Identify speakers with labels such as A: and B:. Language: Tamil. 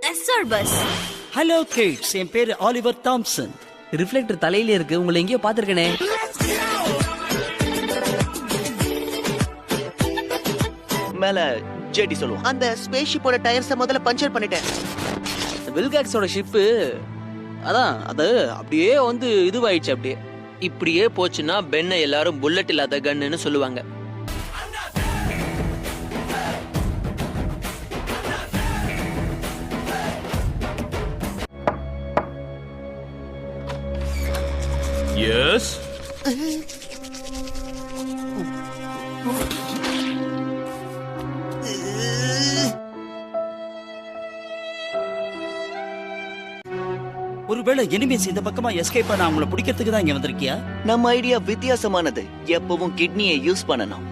A: SR bus.
B: ஹலோ கிட்ஸ், என் பேரு ஆலிவர் தாம்சன்.
C: ரிஃப்ளெக்டர் தலையில இருக்கு, உங்களை எங்கேயோ பாத்திருக்கனே.
D: மேல ஜேடி சொல்லுவோம். அந்த ஸ்பேஸ் ஷிப்போட டயர்ஸ முதல்ல பஞ்சர் பண்ணிட்டேன்.
C: வில்காக்ஸோட ஷிப்பு அதான் அது அப்படியே வந்து இதுவாயிடுச்சு. அப்படியே
E: இப்படியே போச்சுன்னா பென்னை எல்லாரும் புல்லட் இல்லாத கன்னுன்னு சொல்லுவாங்க.
F: எஸ்,
B: ஒருவேளை எனிமீஸ் இந்த பக்கமா எஸ்கேப் பண்ண அவங்கள பிடிக்கிறதுக்கு தான் இங்க வந்திருக்கியா?
D: நம்ம ஐடியா வித்தியாசமானது. எப்பவும் கிட்னியை யூஸ் பண்ணணும்.